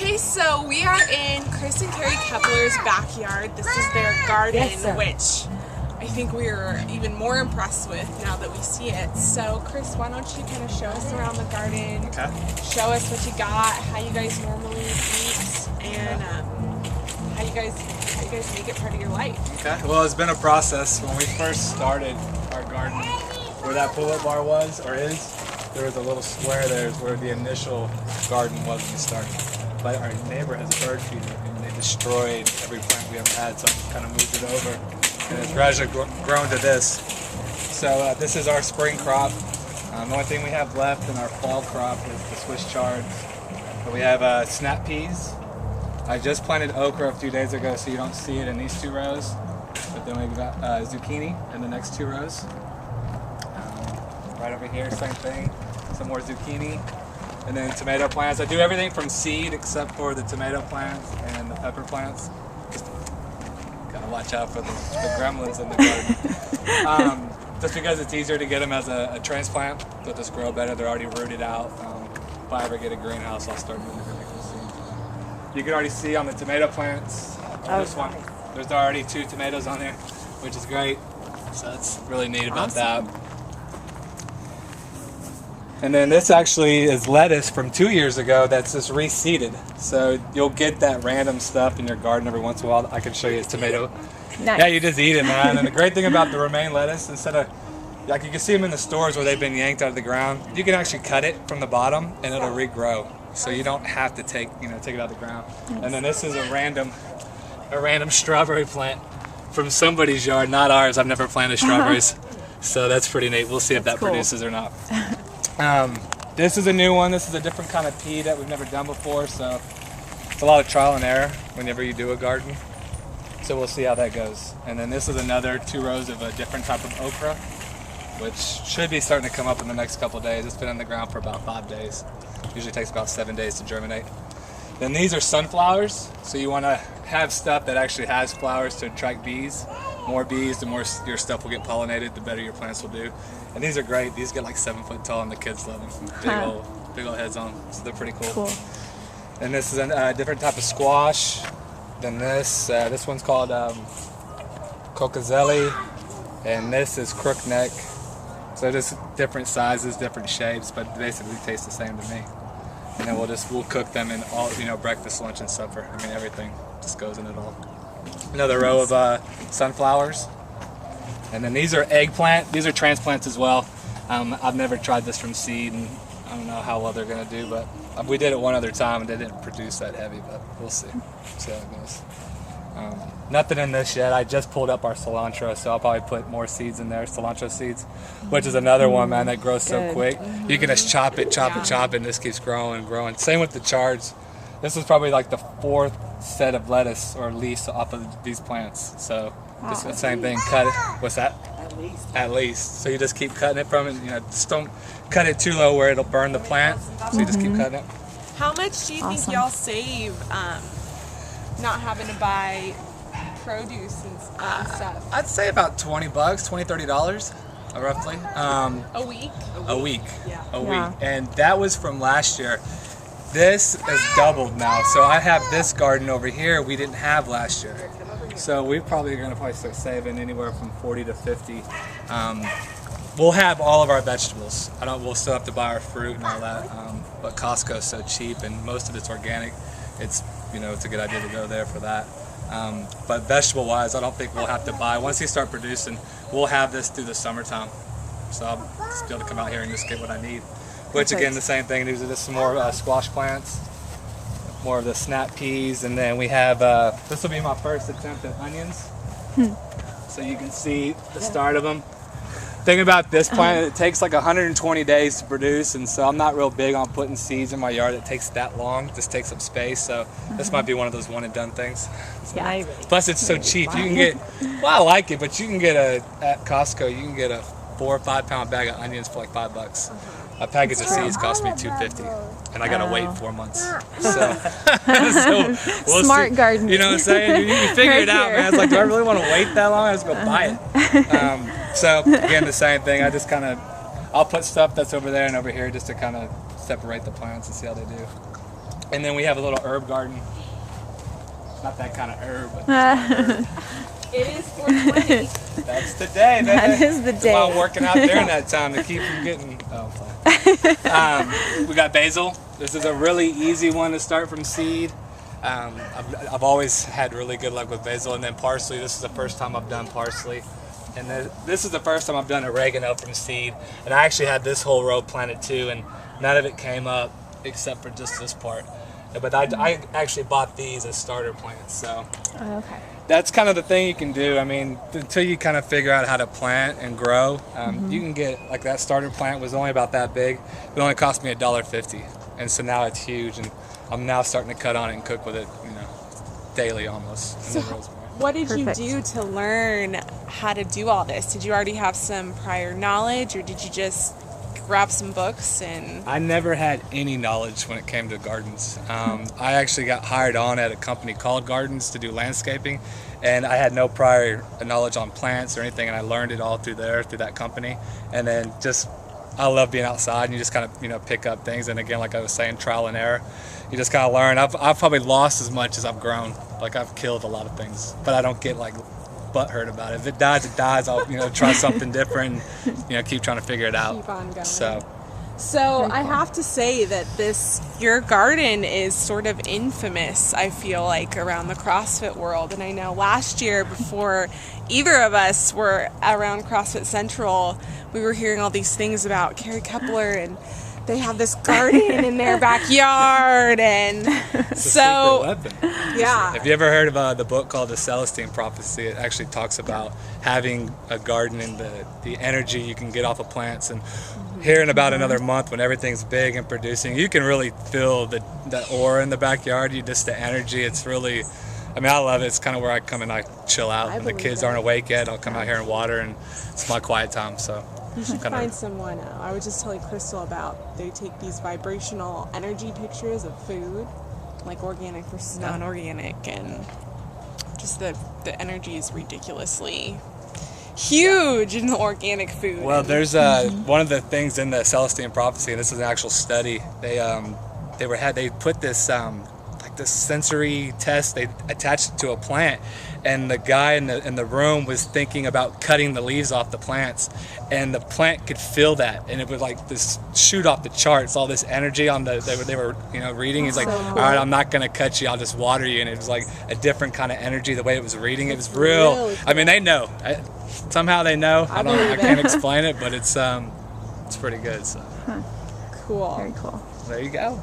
Okay, so we are in Chris and Carrie Kepler's backyard. This is their garden, which I think we're even more impressed with now that we see it. So, Chris, why don't you kind of show us around the garden? Okay. Show us what you got, how you guys normally eat, and how you guys make it part of your life. Okay. Well, it's been a process. When we first started our garden, where that pull-up bar was or is, there was a little square there where the initial garden was when we started. But our neighbor has a bird feeder, and they destroyed every plant we ever had, so I kind of moved it over, and it's gradually grown to this. So this is our spring crop. The only thing we have left in our fall crop is the Swiss chards. But we have snap peas. I just planted okra a few days ago, so you don't see it in these two rows. But then we've got zucchini in the next two rows. Right over here, same thing. Some more zucchini. And then tomato plants. I do everything from seed except for the tomato plants and the pepper plants. Just gotta watch out for the gremlins in the garden. Just because it's easier to get them as a transplant. They'll just grow better. They're already rooted out. If I ever get a greenhouse, I'll start moving everything from seed. You can already see on the tomato plants, this one, there's already 2 tomatoes on there, which is great. So that's really neat about that. And then this actually is lettuce from 2 years ago that's just reseeded. So you'll get that random stuff in your garden every once in a while. I can show you a tomato. Nice. Yeah, you just eat it, man. And the great thing about the romaine lettuce, instead of, like you can see them in the stores where they've been yanked out of the ground, you can actually cut it from the bottom and it'll regrow. So you don't have to take it out of the ground. Nice. And then this is a random strawberry plant from somebody's yard, not ours. I've never planted strawberries. So that's pretty neat. We'll see if that produces or not. This is a new one. This is a different kind of pea that we've never done before, so it's a lot of trial and error whenever you do a garden. So we'll see how that goes. And then this is another 2 rows of a different type of okra, which should be starting to come up in the next couple of days. It's been in the ground for about 5 days. Usually takes about 7 days to germinate. Then these are sunflowers, so you want to have stuff that actually has flowers to attract bees. More bees, the more your stuff will get pollinated, the better your plants will do. And these are great. These get like 7 foot tall, and the kids love them. Big old heads on them, so they're pretty cool. And this is a different type of squash than this. This one's called cocazelli, and this is crookneck. So just different sizes, different shapes, but basically taste the same to me. And then we'll cook them in all, breakfast, lunch, and supper. I mean, everything just goes in it all. Another row of sunflowers. And then these are eggplant. These are transplants as well. I've never tried this from seed, and I don't know how well they're going to do, but we did it one other time, and they didn't produce that heavy, but we'll see. See how it goes. Nothing in this yet. I just pulled up our cilantro, so I'll probably put more seeds in there, cilantro seeds, which is another one, man, that grows so quick. You can just chop it, and this keeps growing and growing. Same with the chards. This is probably like the 4th set of lettuce or leaves off of these plants. So just the same thing. Cut it. What's that? At least. So you just keep cutting it from it. Just don't cut it too low where it'll burn the plant. So you just keep cutting it. How much do you think y'all save not having to buy produce and stuff? I'd say about $20, $20-$30 roughly. A week? A week. Yeah. A week. And that was from last year. This has doubled now. So I have this garden over here we didn't have last year. So we're probably going to start saving anywhere from 40 to 50. We'll have all of our vegetables. We'll still have to buy our fruit and all that. But Costco's so cheap, and most of it's organic. It's a good idea to go there for that. But vegetable-wise, I don't think we'll have to buy. Once you start producing, we'll have this through the summertime. So I'll just be able to come out here and just get what I need. Which again, the same thing. These are just some more squash plants, more of the snap peas, and then we have. This will be my first attempt at onions. So you can see the start of them. Thing about this plant, it takes like 120 days to produce, and so I'm not real big on putting seeds in my yard that takes that long. It just takes up space. So this might be one of those one and done things. So, Yeah. Plus, it's so cheap. You can get. Well, I like it, but you can get at Costco. You can get a 4 or 5 pound bag of onions for like $5. A package of seeds cost me $2.50, and I gotta wait 4 months. So, we'll Smart see. garden. You know what I'm saying? You figure Right it out, here. man. It's like, do I really want to wait that long? I just go buy it. So again, the same thing. I'll put stuff that's over there and over here just to kind of separate the plants and see how they do. And then we have a little herb garden. Not that kind of herb, but herb. It is 420. That's the day, baby. That is the day. I'm working out during that time to keep from getting. Oh, fine. We got basil. This is a really easy one to start from seed. I've always had really good luck with basil, and then parsley. This is the first time I've done parsley, and then this is the first time I've done oregano from seed. And I actually had this whole row planted too, and none of it came up except for just this part. But I actually bought these as starter plants, so. Oh, okay. That's kind of the thing you can do. I mean, until you kind of figure out how to plant and grow, you can get, like that starter plant was only about that big. It only cost me $1.50, and so now it's huge, and I'm now starting to cut on it and cook with it, daily almost. So what did Perfect. you do to learn how to do all this? Did you already have some prior knowledge, or did you just grab some books and... I never had any knowledge when it came to gardens. I actually got hired on at a company called Gardens to do landscaping, and I had no prior knowledge on plants or anything, and I learned it all through that company. And then I love being outside, and you just kind of pick up things, and again, like I was saying, trial and error. You just kind of learn. I've probably lost as much as I've grown. Like, I've killed a lot of things, but I don't get like butthurt about it. If it dies, it dies. I'll try something different, keep trying to figure it out. Keep on going. So I have to say that your garden is sort of infamous, I feel like, around the CrossFit world. And I know last year, before either of us were around CrossFit Central, we were hearing all these things about Carrie Kepler, and they have this garden in their backyard, and it's a secret weapon. Yeah. Have you ever heard of the book called The Celestine Prophecy? It actually talks about having a garden and the energy you can get off of plants. And here in about another month, when everything's big and producing, you can really feel the aura in the backyard. The energy. It's really, I love it. It's kind of where I come and I chill out. When the kids aren't awake yet, I'll come out here and water, and it's my quiet time. So you should find someone. I was just telling Crystal about, they take these vibrational energy pictures of food, like organic versus non-organic, and just the energy is ridiculously huge in the organic food. Well, there's one of the things in the Celestine Prophecy, and this is an actual study. They put this this sensory test. They attached it to a plant, and the guy in the room was thinking about cutting the leaves off the plants, and the plant could feel that, and it would like this shoot off the charts, all this energy on they were reading. He's like, all right, I'm not gonna cut you, I'll just water you, and it was like a different kind of energy the way it was reading. It was real. Really cool. They know. Somehow they know. I can't explain it, but it's pretty good. So. Cool. Very cool. There you go.